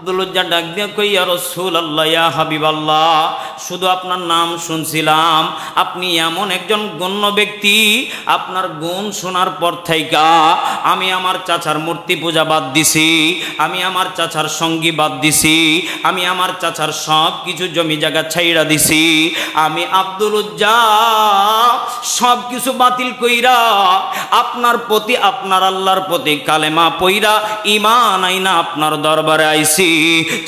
আব্দুল্লাহ ডাক দিয়া কই, ইয়া রাসূলুল্লাহ, ইয়া হাবিবাল্লাহ, শুধু আপনার নাম শুনছিলাম, আপনি এমন একজন গণ্য ব্যক্তি, আপনার গুণ শোনার পর থেকে আমি আমার চাচার মূর্তি পূজা বাদ দিছি, আমি আমার চাচার সঙ্গী বাদ দিছি, আমি আমার চাচার সব কিছু জমি জায়গা ছাইড়া দিছি, আমি আব্দুল্লাহ সব কিছু বাতিল কইরা আপনার প্রতি, আপনার আল্লাহর প্রতি কালেমা পইরা ঈমান আইনা আপনার দরবারে আইছি।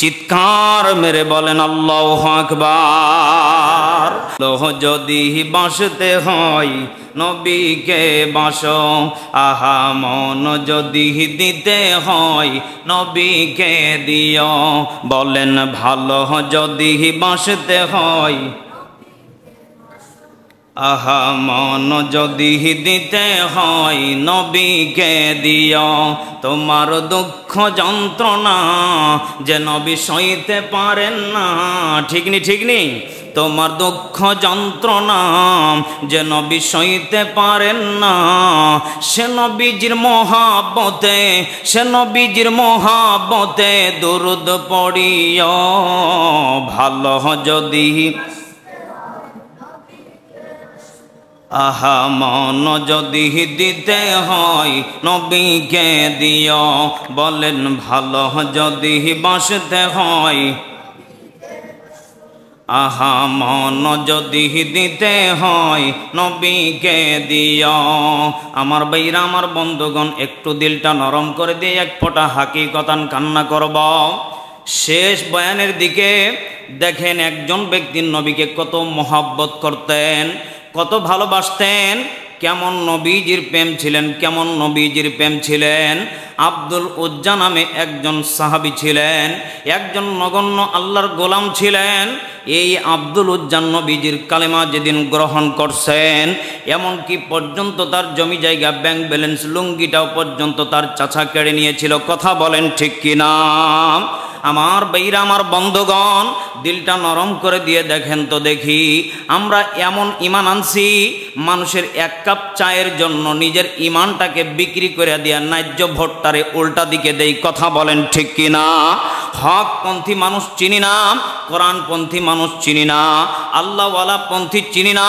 চিৎকার মেরে বলেন আল্লাহু আকবার। লোহ যদি বাঁচতে হয় নবীকে বাঁচো, আহা মন যদি দিতে হয় নবীকে দিও, বলেন ভালো যদি বাঁচতে হয়, আহা মন যদি দিতে হয় নবীকে দিও, তোমার দুঃখ যন্ত্রণা যে নবী সইতে পারেন না, ঠিক নি ঠিক নি, তোমার দুঃখ যন্ত্রণা যে নবী সইতে পারেন না, সে নবীজির মহাব্বতে, সে নবীজির মহাব্বতে দুরূদ পড়িও, ভালো যদি, আহা মন যদি দিতে হয় নবীকে দিও, বলেন ভালো যদি বাঁচতে হয়, আহা মন যদি দিতে হয় নবীকে দিও। আমার ভাইরা, আমার বন্ধুগণ, একটু দিলটা নরম করে দিয়ে এক ফোঁটা হাকিকতান কান্না করব। শেষ বয়ানের দিকে দেখেন একজন ব্যক্তির নবীকে কত মহব্বত করতেন, কত ভালোবাসতেন, কেমন নবীজির প্রেম ছিলেন, কেমন নবীজির প্রেম ছিলেন। আব্দুল উজ্জা নামে একজন সাহাবী ছিলেন, একজন নগণ্য আল্লাহর গোলাম ছিলেন। এই আব্দুল উজ্জা নবীজির কালেমা যেদিন গ্রহণ করছেন, এমনকি পর্যন্ত তার জমি জায়গা, ব্যাংক ব্যালেন্স, লুঙ্গিটাও পর্যন্ত তার চাচা কেড়ে নিয়েছিল। কথা বলেন ঠিক কিনা? আমার ভাইরা, আমার বন্ধুগণ, দিলটা নরম করে দিয়ে দেখেন তো দেখি, আমরা এমন ঈমান আনছি, মানুষের এক কাপ চায়ের জন্য নিজের ঈমানটাকে বিক্রি করে দিয়ে ন্যায্য ভোটটারে উল্টা দিকে দেই। কথা বলেন ঠিক কিনা? হকপন্থী মানুষ চিনি না, কোরআনপন্থী মানুষ চিনি না, আল্লাহওয়ালা পন্থী চিনি না,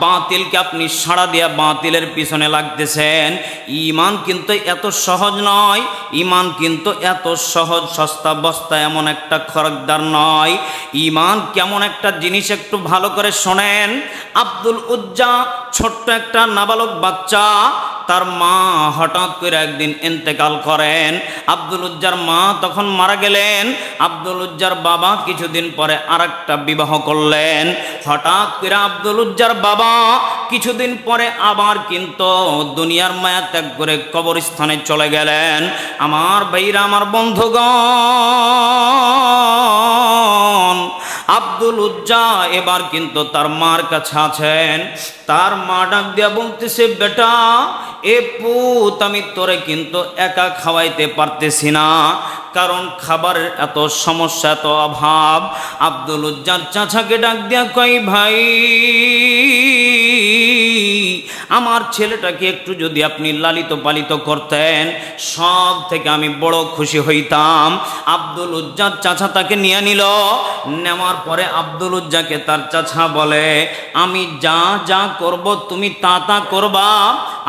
বাতিলকে আপনি সাড়া দিয়া বাতিলের পিছনে লাগতেছেন। ঈমান কিন্তু এত সহজ নয়, ঈমান কিন্তু এত সহজ সস্তা বস্তা এমন একটা খরচদার নয়। ঈমান কেমন একটা জিনিস একটু ভালো করে শোনেন। আব্দুল উজ্জা ছোট্ট একটা নাবালক বাচ্চা, তার মা হঠাৎ করে একদিন ইন্তেকাল করেন। আব্দুল উজ্জার মা তখন মারা গেলেন। আব্দুল উজ্জার বাবা কিছুদিন পরে আরেকটা বিবাহ করলেন। হঠাৎ করে আব্দুল উজ্জার বাবা কিছুদিন পরে আবার কিন্তু দুনিয়ার মায়া ত্যাগ করে কবরস্থানে চলে গেলেন। আমার ভাইরা, আমার বন্ধুগণ, আব্দুল উজ্জা এবার কিন্তু তার মার কাছে আছেন। তার মা ডাক দিয়া বলতেছে, বেটা এ পুত, আমি তোরে কিন্তু একা খাওয়াইতে পারতেছি না, কারণ খাবারের এত সমস্যা, এত অভাব। আব্দুল উজ্জার চাচাকে ডাক দিয়া কই, ভাই আমার ছেলেটাকে একটু যদি আপনি লালিত পালিত করতেন, সব থেকে আমি বড় খুশি হইতাম। আব্দুল উজ্জার চাচা তাকে নিয়ে নিল। নেওয়ার পরে আব্দুল উজ্জাকে তার চাচা বলে, আমি যা যা করব তুমি তা তা করবা।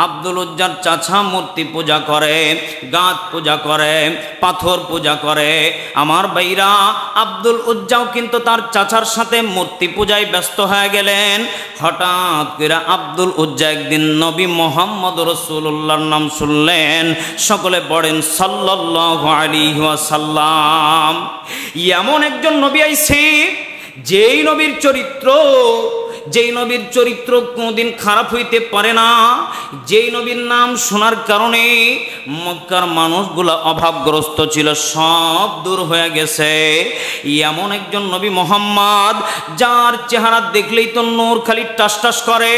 আব্দুল উজ্জার চাচা মূর্তি পূজা করে, গাছ পূজা করে, পাথর পূজা করে। আমার ভাইরা, আব্দুল উজ্জাও কিন্তু তার চাচার সাথে মূর্তি পূজায় ব্যস্ত হয়ে গেলেন। হঠাৎ করে আব্দুল উজ্জা একদিন নবী মুহাম্মদ রাসূলুল্লাহর নাম শুনলেন। সকলে পড়েন সাল্লাল্লাহু আলাইহি ওয়াসাল্লাম। এমন একজন নবী আইছে, যেই নবীর চরিত্র কোনদিন খারাপ হইতে পারে না, যেই নবীর নাম শোনার কারণে মক্কার মানুষগুলো অভাবগ্রস্ত ছিল, সব দূর হয়ে গেছে। এমন একজন নবী মুহাম্মদ, যার চেহারা দেখলেই তো নূর খালি টাস টাস করে।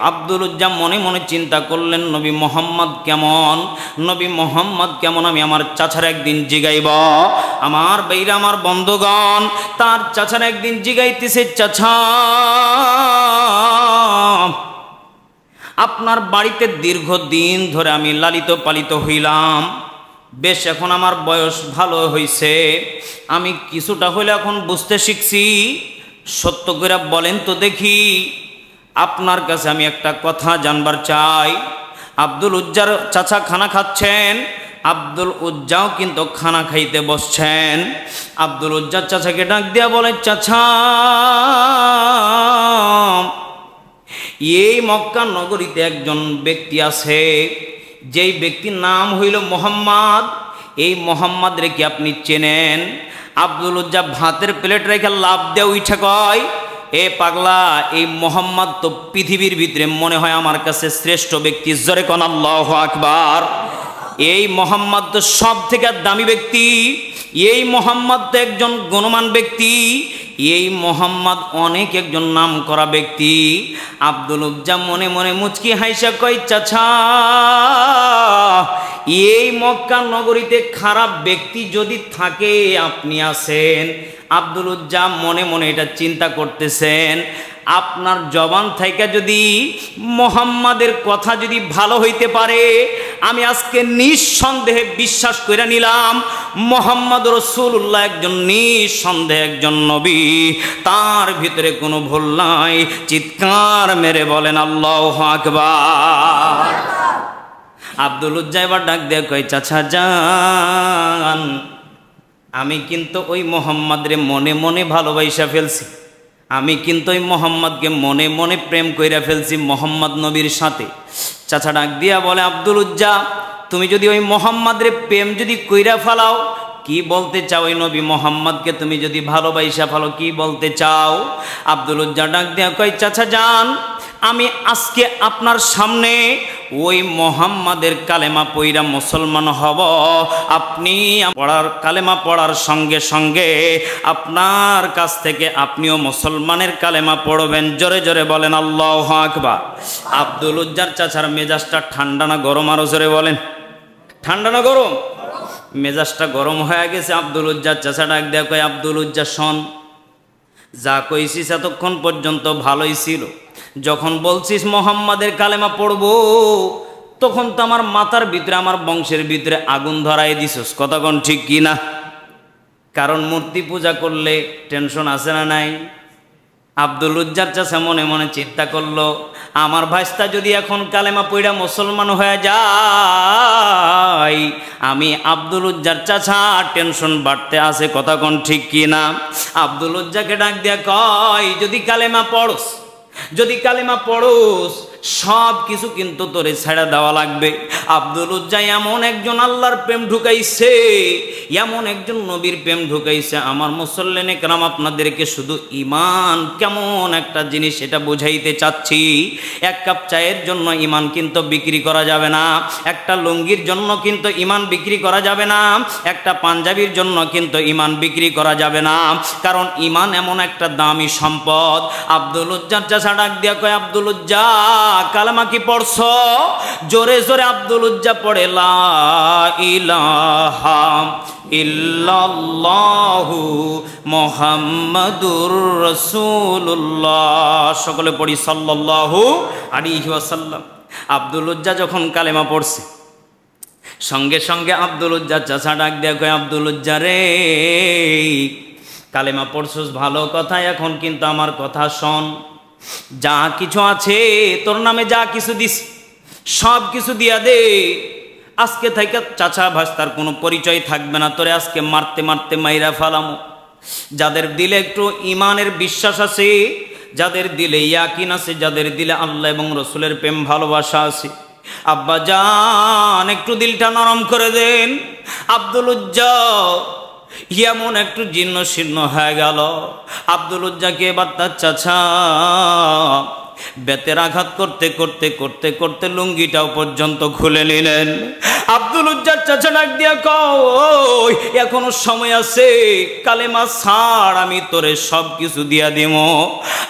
আব্দুল উজ্জা মনে মনে চিন্তা করলেন, নবী মুহাম্মদ কেমন, নবী মুহাম্মদ কেমন, আমি আমার চাচার একদিন জিগাইব। আমার ভাইরা, আমার বন্ধুগণ, তার চাচার একদিন জিগাইতেছে, চাচা আপনার বাড়িতে দীর্ঘদিন ধরে আমি লালিত পালিত হইলাম, বেশ এখন আমার বয়স ভালো হয়েছে, আমি কিছুটা হলে এখন বুঝতে শিখছি, সত্য করে বলেন তো দেখি, আপনার কাছে আমি একটা কথা জানবার চাই। আব্দুল উজ্জার চাচা খানা খাচ্ছেন, আব্দুল উজ্জাও কিন্তু খানা খাইতে বসছেন। আব্দুল উজ্জার চাচাকে ডাক দিয়া বলে, চাচা এই মক্কা নগরীতে একজন ব্যক্তি আছে, যেই ব্যক্তির নাম হইল মোহাম্মদ। এই মোহাম্মদ রে কি আপনি চেনেন? আব্দুল উজ্জা ভাতের প্লেট রেখে লাভ দেয়া উঠে কয়, এ পাগলা, এই মোহাম্মদ তো পৃথিবীর ভিতরে মনে হয় আমার কাছে শ্রেষ্ঠ ব্যক্তি। জোরে কোন আল্লাহু আকবার। এই মোহাম্মদ তো সব থেকে দামি ব্যক্তি, এই মোহাম্মদ তো একজন গুণমান ব্যক্তি, এই মোহাম্মদ অনেক একজন নাম করা ব্যক্তি। আব্দুল উজ্জা মনে মনে মুচকি হাইসা কয়, চাচা এই মক্কা নগরীতে খারাপ ব্যক্তি যদি থাকে আপনি আছেন। আব্দুল উজ্জা মনে মনে এটা চিন্তা করতেছেন, আপনার জবান থেকে যদি মোহাম্মদের কথা যদি ভালো হইতে পারে, আমি আজকে নিঃসন্দেহে বিশ্বাস করে নিলাম মোহাম্মদ রাসূলুল্লাহ একজন নিঃসন্দেহে একজন নবী, তার ভিতরে কোনো ভুল নাই। চিৎকার মেরে বলেন আল্লাহু আকবার। আব্দুল উজ্জা এবার ডাক দিয়ে কয়, চাচা যান, আমি কিন্তু ওই মোহাম্মদরে মনে মনে ভালোবাসা ফেলছি, আমি কিন্তু ওই মোহাম্মদকে মনে মনে প্রেম কইরা ফেলছি মোহাম্মদ নবীর সাথে। চাচা ডাক দিয়া বলে, আব্দুল উজ্জা তুমি যদি ওই মোহাম্মদরে প্রেম যদি কইরা ফেলাও, কি বলতে চাও? ওই নবী মোহাম্মদকে তুমি যদি ভালোবাসা ফেলো, কি বলতে চাও? আব্দুল উজ্জা ডাক দিয়া কয়, চাচা যান, আমি আজকে আপনার সামনে ওই মোহাম্মদের কালেমা পইরা মুসলমান হব। আপনি পড়ার কালেমা পড়ার সঙ্গে সঙ্গে আপনার কাছ থেকে আপনিও মুসলমানের কালেমা পড়বেন। জোরে জোরে বলেন আল্লাহু আকবার। আব্দুল উজ্জার চাচার মেজাজটা ঠান্ডা না গরম? আরো জোরে বলেন, ঠান্ডা না গরম? মেজাজটা গরম হয়ে গেছে। আব্দুল উজ্জার চাচা ডাক দেয়া কয়, আব্দুল উজ্জা শোন, যা কইছিস এতক্ষণ পর্যন্ত ভালোই ছিল, যখন বলছিস মোহাম্মদের কালেমা পড়বো, তখন তো আমার মাথার ভিতরে আমার বংশের ভিতরে আগুন ধরাই দিছস। কথা কোন ঠিক কি না? কারণ মূর্তি পূজা করলে টেনশন আছে না নাই? আব্দুল উজ্জার চাচা মনে মনে চিন্তা করলো, আমার ভাইস্তা যদি এখন কালেমা পড়া মুসলমান হয়ে যায়, আমি আব্দুল উজ্জার চাচা টেনশন বাড়তে আছে। কথা কোন ঠিক কি না? আব্দুল উজ্জাকে ডাক দিয়া কয়, যদি কালেমা পড়স, যদি কালেমা পড়োস, সব কিছু কিন্তু তোরে ছেড়ে দেওয়া লাগবে। আব্দুল উজ্জা এমন একজন আল্লাহর প্রেম ঢুকাইছে, এমন একজন নবীর প্রেম ঢুকাইছে। আমার মুসল্লিন একরাম আপনাদেরকে শুধু ইমান কেমন একটা জিনিস সেটা বুঝাইতে চাচ্ছি। এক কাপ চায়ের জন্য ইমান কিন্তু বিক্রি করা যাবে না, একটা লুঙ্গির জন্য কিন্তু ইমান বিক্রি করা যাবে না, একটা পাঞ্জাবির জন্য কিন্তু ইমান বিক্রি করা যাবে না, কারণ ইমান এমন একটা দামি সম্পদ। আব্দুল উজ্জার চাচা ডাক দিয়া কয়, আব্দুল উজ্জা কালেমা কি পড়ছ? জোরে জোরে আব্দুল উজ্জা পড়ে, লা ইলাহা ইল্লাল্লাহু মুহাম্মাদুর রাসূলুল্লাহ। সকলে পড়ি সাল্লাল্লাহু আলাইহি ওয়াসাল্লাম। আব্দুল উজ্জা যখন কালেমা পড়ছে, সঙ্গে সঙ্গে আব্দুল উজ্জা চাচা ডাক দেয়া কয়, আব্দুল উজ্জা রে, কালেমা পড়ছস ভালো কথা, এখন কিন্তু আমার কথা শোন। যা কিছু আছে তোর নামে, যা কিছু দিস সব কিছু দিয়া দে। আজকে থেকে চাচা ভাস্তার কোনো পরিচয় থাকবে না, তোরে আজকে মারতে মারতে মাইরা ফালামো। যাদের দিলে একটু ইমানের বিশ্বাস আছে, যাদের দিলে ইয়াকিন আছে, যাদের দিলে আল্লাহ এবং রসুলের প্রেম ভালোবাসা আছে, আব্বা জান একটু দিলটা নরম করে দেন। আব্দুল উজ্জা এমন একটু জীর্ণ শীর্ণ হয়ে গেল। আব্দুল উজ্জাকে এবার তার চাচা বেতের আঘাত করতে করতে করতে করতে লুঙ্গিটাও পর্যন্ত খুলে নিলেন। আব্দুল উজ্জার চাচা ডাক দিয়া কয়, এখনো সময় আছে, কালেমা ছাড়, আমি তোরে সব কিছু দিয়া দিব।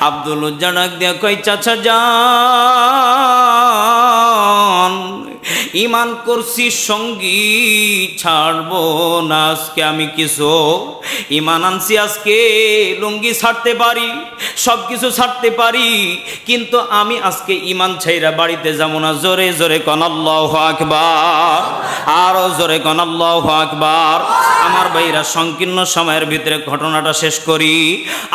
আব্দুল উজ্জা ডাক দিয়া কয়, চাচা যান ইমান করছি সঙ্গী ছাড়বো না আজকে আমি কিছু, ইমান আনছি আজকে লুঙ্গি ছাড়তে পারি, সব কিছু ছাড়তে পারি, কিন্তু আমি আজকে ইমান ছাইরা বাড়িতে যাবো না। জোরে জোরে কোন আল্লাহু আকবার, আরো জোরে কোন আল্লাহু আকবার। আমার ভাইরা সংকীর্ণ সময়ের ভিতরে ঘটনাটা শেষ করি।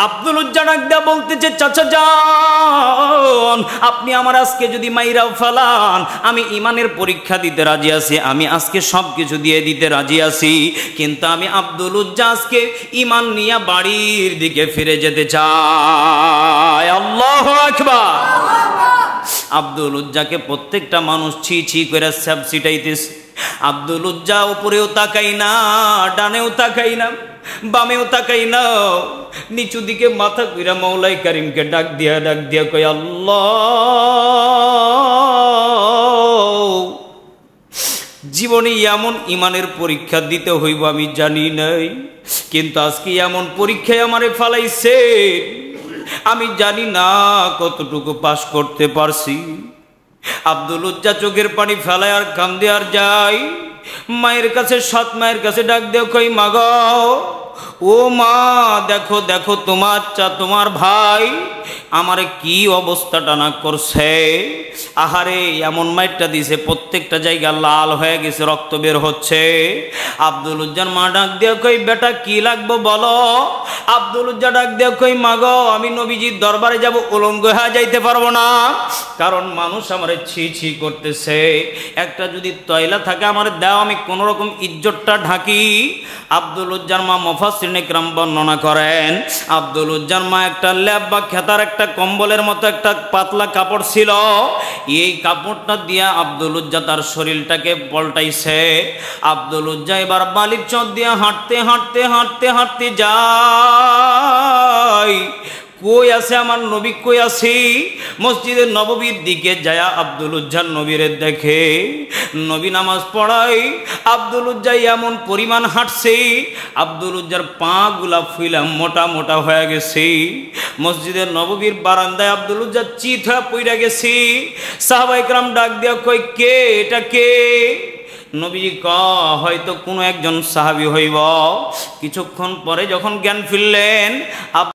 আব্দুল উজ্জা ডাক দেয়া বলতেছে, চাচা যান, আপনি আমার আজকে যদি মাইরাও ফেলান, আমি ইমানের পরীক্ষা দিতে রাজি আছি, আমি আজকে সব কিছু দিয়ে দিতে রাজি আছি, কিন্তু আমি আব্দুল উজ্জা আজকে ইমান নিয়ে বাড়ির দিকে ফিরে যেতে চাই। আল্লাহু আকবার। আব্দুল উজ্জাকে প্রত্যেকটা মানুষ ছি ছি করে স্যাপ ছিটাইতেছে। আব্দুল উজ্জা উপরেও তাকাই না, ডানেও তাকাই না, বামেও তাকাই না, নিচু দিকে মাথা কইরা মৌলাই কারিমকে ডাক দিয়া কই, আল্লাহ, জীবনে এমন ইমানের পরীক্ষা দিতে হইব আমি জানি নাই, কিন্তু আজকে এমন পরীক্ষায় আমারে ফালাইছে, আমি জানি না কতটুকু পাস করতে পারছি। আব্দুল উজ্জা চোখের পানি ফেলায় আর কান্দে আর যায়। মায়ের কাছে, সৎ মায়ের কাছে ডাক দেও, কই মা গো, ও মা, দেখো দেখো তোমার ভাই আমারে কি অবস্থাটা না করছে। আহারে, এমন মাইরটা দিছে প্রত্যেকটা জায়গা লাল হয়ে গেছে, রক্ত বের হচ্ছে। আব্দুল উজ্জার মা ডাক দেও, কই বেটা কি লাগবো বলো। আব্দুল উজ্জা ডাক দেও, কই মা গো, আমি নবীজির দরবারে যাব, উলঙ্গ হয়ে যাইতে পারবো না, কারণ মানুষ আমারে ছি ছি করতেছে। একটা যদি তয়লা থাকে আমার দাও, আমি কোন রকম ইজ্জতটা ঢাকি। আব্দুল উজ্জার মা মুফাসসিরিন ইকরাম বর্ণনা করেন, আব্দুল উজ্জার মা একটা ল্যাব বা খেতার একটা কম্বলের মতো একটা পাতলা কাপড় ছিল, এই কাপড়টা দিয়া আব্দুল উজ্জা তার শরীরটাকে পল্টাইছে। আব্দুল উজ্জা এবার বালির চর দিয়া হাঁটতে হাঁটতে হাঁটতে হাঁটতে যায়, কই আছে আমার নবী, কই আছি। মসজিদের নববীর দিকে যায় আব্দুল উজ্জার নবীরে দেখে, নবী নামাজ পড়াই। আব্দুল উজ্জা এমন পরিমাণ হাঁটছে, আব্দুল উজ্জার পা গুলা ফুইলা মোটা মোটা হয়ে গেছে। মসজিদের নববীর বারান্দায় আব্দুল উজ্জা চিত হয়ে পইরা গেছি। সাহাবায়ে কেরাম ডাক দিয়া কই, কে এটা, কে? নবীজি হয়তো কোনো একজন সাহাবী হইব। কিছুক্ষণ পরে যখন জ্ঞান ফিরলেন,